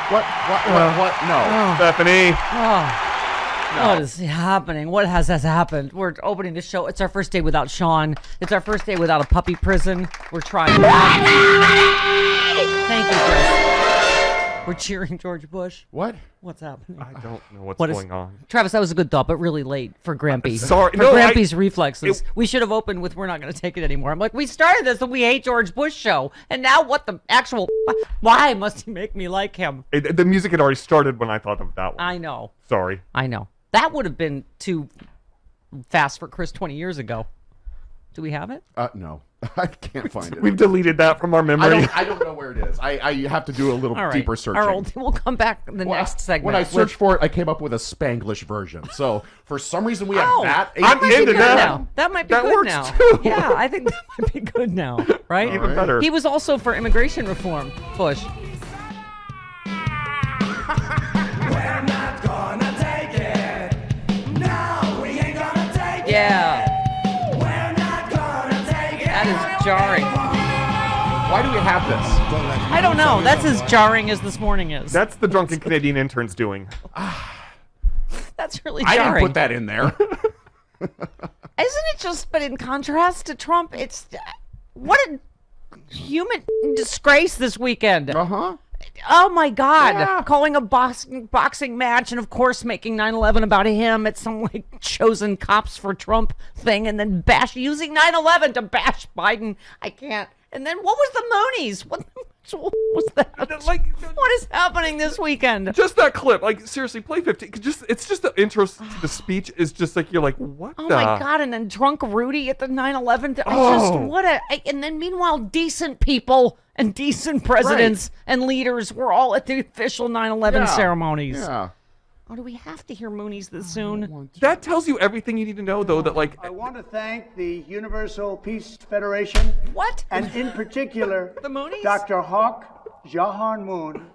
What? No. Stephanie. No. What is happening? What has happened? We're opening the show. It's our first day without Sean. It's our first day without a puppy prison. We're trying. Thank you, Chris. We're cheering George Bush. What? What's happening? I don't know what's going on. Travis, that was a good thought, but really late for Grampy. Sorry. For Grampy's reflexes. We should have opened with, we're not going to take it anymore. I'm like, we started this and we hate George Bush show. And now what the actual... Why must he make me like him? The music had already started when I thought of that one. I know. Sorry. I know. That would have been too fast for Chris 20 years ago. Do we have it? No. I can't find it. We've deleted that from our memory. I don't know where it is. I have to do a little deeper searching. We'll come back in the next segment. When I searched for it, I came up with a Spanglish version. So for some reason we have that. I'm into that. Now. That might be good works now. Too. Yeah, I think that might be good now. Right? Even better. He was also for immigration reform, Bush. We're not gonna take it. No, we ain't gonna take it. Yeah. We're not gonna take it. That is jarring. Why do we have this? I don't know. That's as jarring as this morning is. That's the drunken Canadian interns doing. That's really I jarring. didn't put that in there. Isn't it just, but in contrast to Trump, it's, what a human disgrace this weekend. Uh-huh. Oh my God. Yeah. Calling a boxing match and of course making 9/11 about him at some like chosen cops for Trump thing and then using 9/11 to bash Biden. I can't. And then what was the Moonies? What was that? What is happening this weekend? Just that clip. Like, seriously, play 15. It's just the intro to the speech is just like, you're like, what Oh the? my God. And then drunk Rudy at the 9/11. And then meanwhile, decent people and decent presidents and leaders were all at the official 9/11 ceremonies. Yeah. Oh, do we have to hear Moonies this soon? That tells you everything you need to know, though, that, like... I want to thank the Universal Peace Federation. What? And in particular, The Moonies? Dr. Hawk Jahan Moon,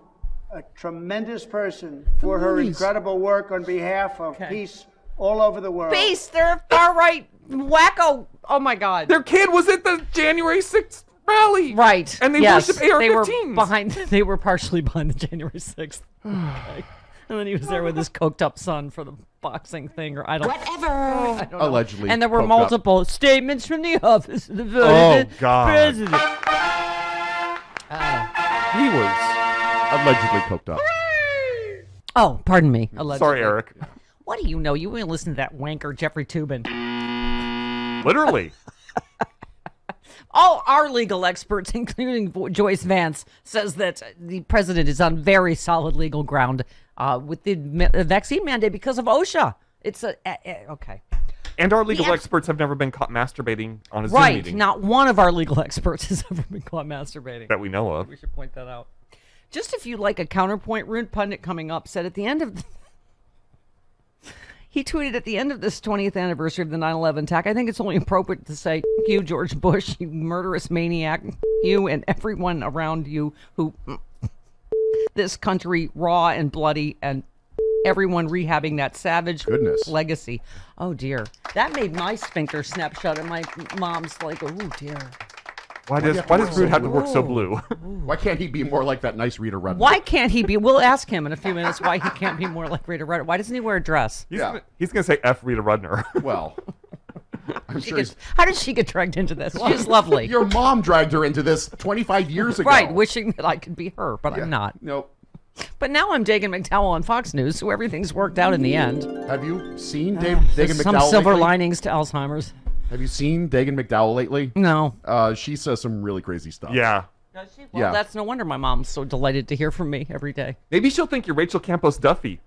a tremendous person, for her incredible work on behalf of peace all over the world. Peace! They're a far-right wacko. Oh, my God. Their kid was at the January 6th rally. Right. And they yes. worship AR-15s. They were partially behind the January 6th. Okay. And then he was there with his coked up son for the boxing thing, or I don't. Whatever. I don't know. Allegedly. And there were coked multiple statements from the office of the God. president. He was... Allegedly coked up. Oh, pardon me. Allegedly. Sorry, Eric. What do you know? You wouldn't listen to that wanker Jeffrey Toobin. Literally. All our legal experts, including Joyce Vance, says that the president is on very solid legal ground with the vaccine mandate because of OSHA. It's okay. And our legal experts have never been caught masturbating on a Zoom Right. meeting. Not one of our legal experts has ever been caught masturbating. That we know of. We should point that out. Just if you like a counterpoint, Rude Pundit coming up said at the end of... He tweeted at the end of this 20th anniversary of the 9/11 attack, I think it's only appropriate to say, you, George Bush, you murderous maniac, you and everyone around you who... this country raw and bloody and everyone rehabbing that savage legacy. Oh, dear. That made my sphincter snap shut and my mom's like, oh, dear. Why does Rude have to work so blue? Why can't he be more like that nice Rita Rudner? Why can't he be? We'll ask him in a few minutes why he can't be more like Rita Rudner. Why doesn't he wear a dress? He's going to say F Rita Rudner. Well, I'm sure how did she get dragged into this? She's lovely. Your mom dragged her into this 25 years ago. Right, wishing that I could be her, but I'm not. Nope. But now I'm Dagan McDowell on Fox News, so everything's worked out in the end. Have you seen Dagan McDowell Some silver lately? linings to Alzheimer's. Have you seen Dagan McDowell lately? No. She says some really crazy stuff. Yeah. Does she? Well, that's no wonder my mom's so delighted to hear from me every day. Maybe she'll think you're Rachel Campos Duffy.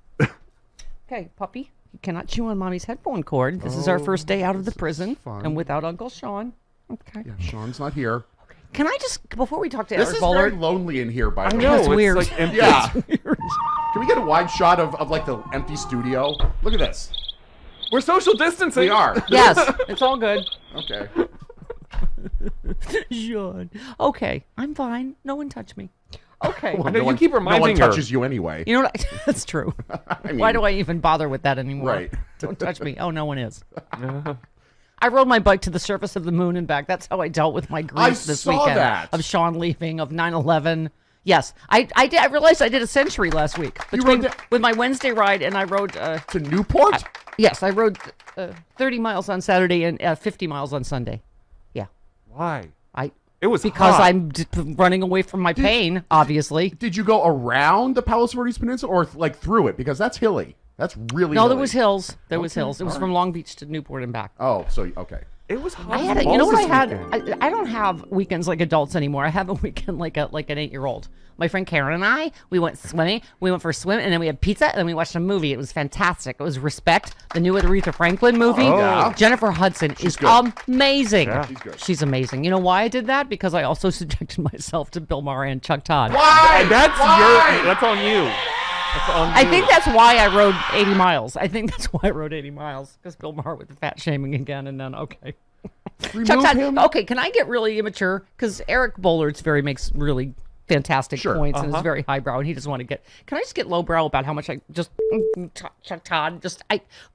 Okay, puppy, you cannot chew on mommy's headphone cord. This is our first day out of the prison and without Uncle Sean. Okay. Yeah, Sean's not here. Can I just, before we talk to This Eric is Bollard, very lonely in here, by the way. know, it's weird. Like empty. Yeah. Can we get a wide shot of like the empty studio? Look at this. We're social distancing. We are. Yes, it's all good. Okay. Sean. Okay, I'm fine. No one touched me. Okay. I know you keep No one reminding her. touches you anyway. You know what? That's true. I mean, Why do I even bother with that anymore? Right. Don't touch me. Oh, no one is. I rode my bike to the surface of the moon and back. That's how I dealt with my grief I this saw weekend. that. Of Sean leaving, of 9/11. Yes, I did. I realized I did a century last week rode that- with my Wednesday ride, and I rode. to Newport? Yes, I rode 30 miles on Saturday and 50 miles on Sunday. Yeah, Why? it was because hot. I'm running away from my pain. Obviously, Did you go around the Palos Verdes Peninsula or like through it? Because that's hilly. That's really no, hilly. there was hills. There was hills. It was from Long Beach to Newport and back. Oh, so okay. It was hot. I had as you know balls what I this had? weekend. I don't have weekends like adults anymore. I have a weekend like an 8-year-old. My friend Karen and I, we went swimming. We went for a swim, and then we had pizza, and then we watched a movie. It was fantastic. It was Respect, the new Aretha Franklin movie. Oh, yeah. Jennifer Hudson is good. amazing. Yeah. She's good. She's amazing. You know why I did that? Because I also subjected myself to Bill Maher and Chuck Todd. Why? That's Why? that's on you. That's on you. I think that's why I rode 80 miles. I think that's why I rode 80 miles. Because Bill Maher with the fat shaming again, and then, okay. Remove Chuck Todd. him? Okay, can I get really immature? Because Eric Bollard's makes really fantastic Sure. points and is very highbrow, and he doesn't want to get. Can I just get lowbrow about how much I just Chuck Todd?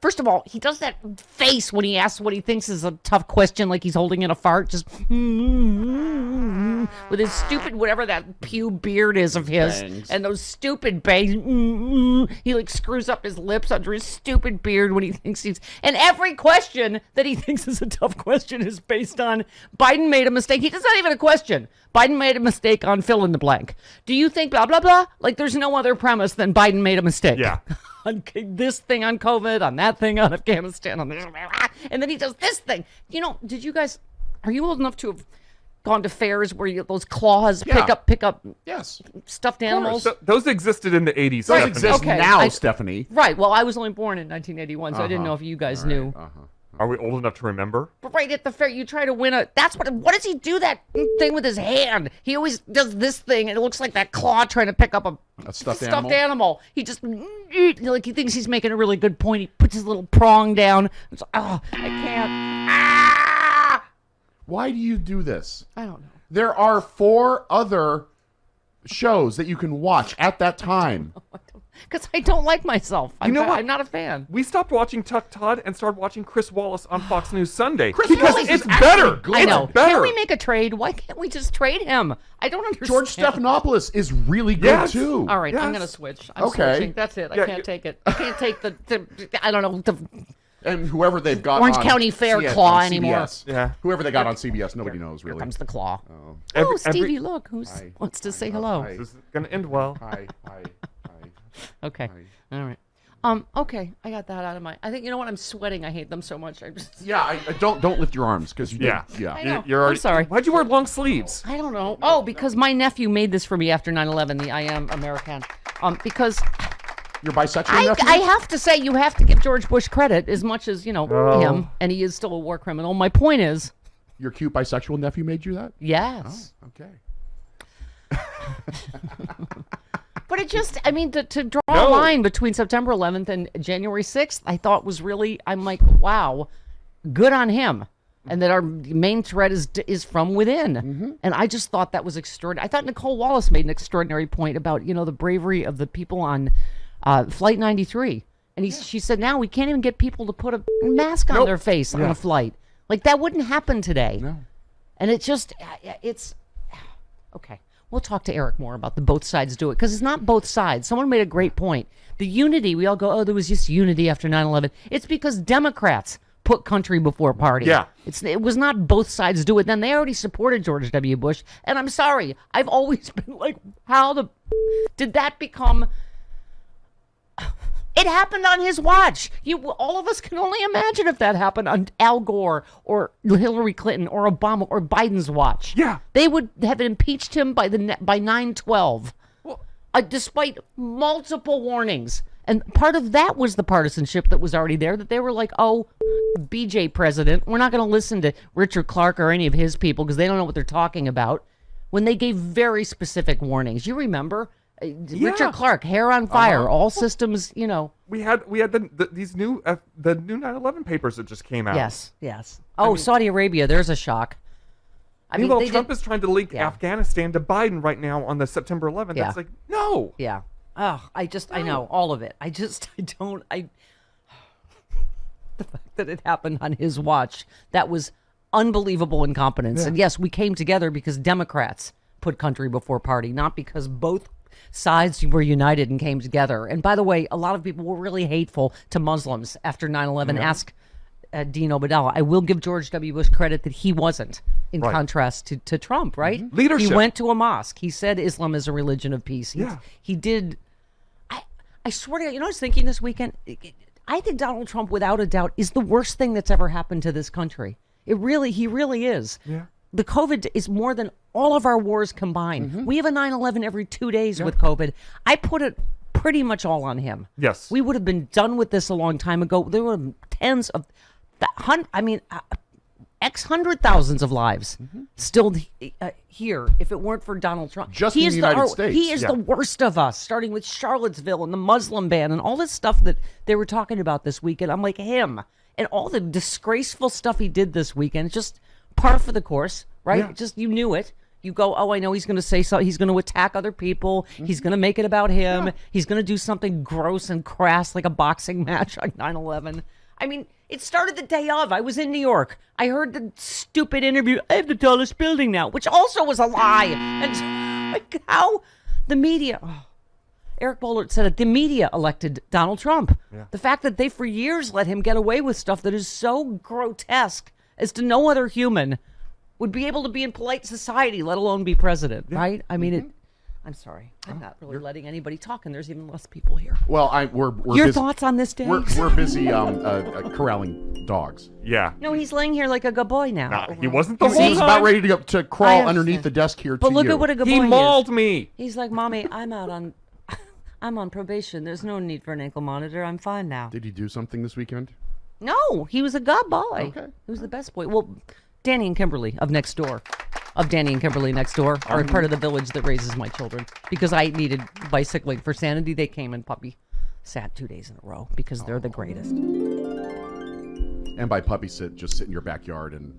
First of all, he does that face when he asks what he thinks is a tough question, like he's holding in a fart, just with his stupid whatever that pew beard is of his, Bangs. and those stupid bangs. He like screws up his lips under his stupid beard when he thinks he's. And every question that he thinks is a tough question is based on Biden made a mistake. It's not even a question. Biden made a mistake on fill in the blank. Do you think blah blah blah? Like there's no other premise than Biden made a mistake. Yeah. On this thing on COVID, on that thing on Afghanistan, on this, and then he does this thing. You know, did you guys? Are you old enough to have gone to fairs where you those claws Yeah. pick up Yes. stuffed animals? So, those existed in the 80s. Those Stephanie. exist Okay, now, Stephanie. Right. Well, I was only born in 1981, so I didn't know if you guys knew. Are we old enough to remember? But right at the fair, you try to win a. That's what does he do that thing with his hand? He always does this thing, and it looks like that claw trying to pick up a stuffed animal? animal. He just like he thinks he's making a really good point. He puts his little prong down. It's I can't. Ah! Why do you do this? I don't know. There are 4 other shows that you can watch at that time. Because I don't like myself. You know what? I'm not a fan. We stopped watching Chuck Todd and started watching Chris Wallace on Fox News Sunday. Chris because Wallace it's is actually better. good. I know. It's better. Can we make a trade? Why can't we just trade him? I don't understand. George Stephanopoulos is really good Yes. too. All right, I'm Yes. gonna switch. I'm Okay. switching. That's it. I Yeah, can't you- take it. I can't take the I don't know the And whoever they've got Orange on County Fair CS claw on anymore. CBS. Yeah. Whoever they got on CBS, nobody knows Here really. comes the claw. Every- Oh, Stevie, every- look, who Hi. wants to say Hi. hello? Hi. This is going to end well. Hi. Okay, all right. Okay, I got that out of my. I think you know what? I'm sweating. I hate them so much. I just. Yeah, I don't lift your arms because you Yeah. did. Yeah. I know. You're already, I'm sorry. Why'd you wear long sleeves? I don't know. Oh, because my nephew made this for me after 9/11. The I Am American. Because You're bisexual nephew? I have to say you have to give George Bush credit as much as him, and he is still a war criminal. My point is, Your cute bisexual nephew made you that? yes. Okay. But it just, I mean, to draw a No. line between September 11th and January 6th, I thought was really, I'm like, wow, good on him. And that our main threat is from within. And I just thought that was extraordinary. I thought Nicole Wallace made an extraordinary point about, the bravery of the people on Flight 93. And she said, now we can't even get people to put a mask on their face on a flight. Like, that wouldn't happen today. No. And it's okay. We'll talk to Eric more about the both sides do it, because it's not both sides. Someone made a great point. The unity, we all go, oh, there was just unity after 9/11. It's because Democrats put country before party. Yeah. It was not both sides do it then. They already supported George W. Bush. And I'm sorry, I've always been like, did that become... It happened on his watch. All of us can only imagine if that happened on Al Gore or Hillary Clinton or Obama or Biden's watch. Yeah. They would have impeached him by 9/12, despite multiple warnings. And part of that was the partisanship that was already there, that they were like, oh, BJ president, we're not going to listen to Richard Clark or any of his people because they don't know what they're talking about, when they gave very specific warnings. You remember? Richard Clark, hair on fire, all systems, We had these new the new 9/11 papers that just came out. Yes. Oh, Saudi Arabia, there's a shock. Meanwhile, Trump is trying to link Afghanistan to Biden right now on the September 11th. Yeah. It's like, no. Yeah. Oh, I know all of it. The fact that it happened on his watch, that was unbelievable incompetence. Yeah. And yes, we came together because Democrats put country before party, not because both sides were united and came together. And by the way, a lot of people were really hateful to Muslims after 9/11. Ask Dean Obadala. I will give George W. Bush credit that he wasn't, in contrast to Trump, right? Mm-hmm. Leadership. He went to a mosque. He said Islam is a religion of peace. He did. I swear to God, I was thinking this weekend, I think Donald Trump, without a doubt, is the worst thing that's ever happened to this country. He really is. Yeah. The COVID is more than all of our wars combined. We have a 9/11 every 2 days with COVID. I put it pretty much all on him. Yes. We would have been done with this a long time ago. There were tens of, hundred thousands of lives still here if it weren't for Donald Trump. Just in the United States. He is the worst of us, starting with Charlottesville and the Muslim ban and all this stuff that they were talking about this weekend. I'm like, him. And all the disgraceful stuff he did this weekend, just par for the course, right? Yeah. Just, you knew it. You go, oh, I know he's going to say so. He's going to attack other people. He's going to make it about him. He's going to do something gross and crass like a boxing match on 9/11. I mean, it started the day of. I was in New York. I heard the stupid interview. I have the tallest building now, which also was a lie. And like, how the media... Eric Boehlert said it. The media elected Donald Trump. Yeah. The fact that they for years let him get away with stuff that is so grotesque as to no other human would be able to be in polite society, let alone be president, right? I mean, I'm sorry. I'm not really letting anybody talk, and there's even less people here. Well, we're Your busy, thoughts on this day? We're busy corralling dogs. Yeah. No, he's laying here like a good boy now. Nah, he wasn't the whole He's about time. ready to I crawl understand. underneath the desk here But to look you. at what a good He boy he mauled is. me. He's like, Mommy, I'm on probation. There's no need for an ankle monitor. I'm fine now. Did he do something this weekend? No, he was a good boy. Okay. He was the best boy. Well, Danny and Kimberly of Danny and Kimberly Next Door are part of the village that raises my children. Because I needed bicycling for sanity, they came and puppy sat 2 days in a row because they're the greatest. And by puppy sit, just sit in your backyard and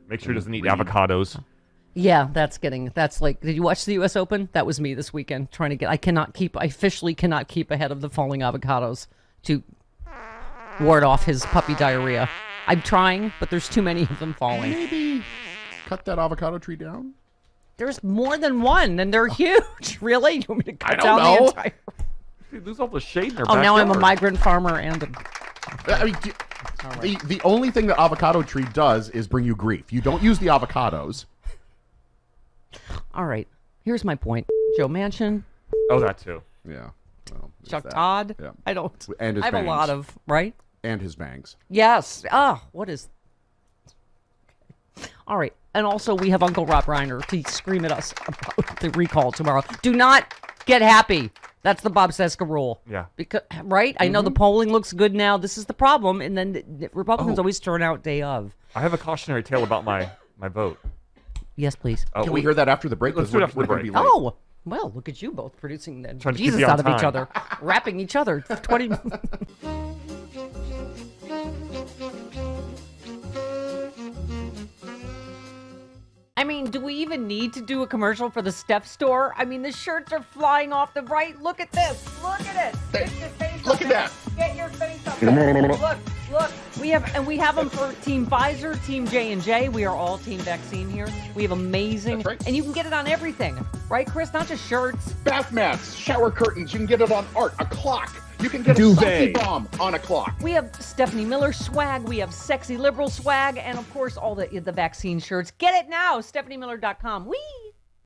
Make sure he doesn't eat read. avocados. Yeah, that's like, did you watch the U.S. Open? That was me this weekend trying to I officially cannot keep ahead of the falling avocados to ward off his puppy diarrhea. I'm trying, but there's too many of them falling. maybe cut that avocado tree down. There's more than one, and they're huge. Really? You want me to cut I don't down the know. entire... They lose all the shade in their Oh, now I'm a backyard. migrant farmer and a... I mean, the only thing that avocado tree does is bring you grief. You don't use the avocados. All right, here's my point. Joe Manchin, Oh, that too. Yeah. Well, there's Chuck that. Todd. Yeah. I don't... And his I have bangs. a lot of... Right? And his bangs. Yes. What is... All right. And also, we have Uncle Rob Reiner to scream at us about the recall tomorrow. Do not get happy. That's the Bob Cesca rule. Yeah. Because, right? I know the polling looks good now. This is the problem. And then the Republicans always turn out day of. I have a cautionary tale about my vote. Yes, please. Can we hear that after the break? Let's 'Cause do it we're- after the we're gonna break. be late. Oh, well, look at you both producing the Trying to keep Jesus you on out of each time. other. Wrapping each other. 20... I mean, do we even need to do a commercial for the Steph store? I mean, the shirts are flying off the right. Look at this. Look at it. Get your face Look up at there. that. Get your face up there. Look. We have them for Team Pfizer, Team J&J. We are all Team Vaccine here. We have amazing. That's right. And you can get it on everything. Right, Chris? Not just shirts. Bath mats, shower curtains. You can get it on art, a clock. You can get Duvet. a selfie bomb on a clock. We have Stephanie Miller swag. We have sexy liberal swag. And, of course, all the vaccine shirts. Get it now. StephanieMiller.com. Whee!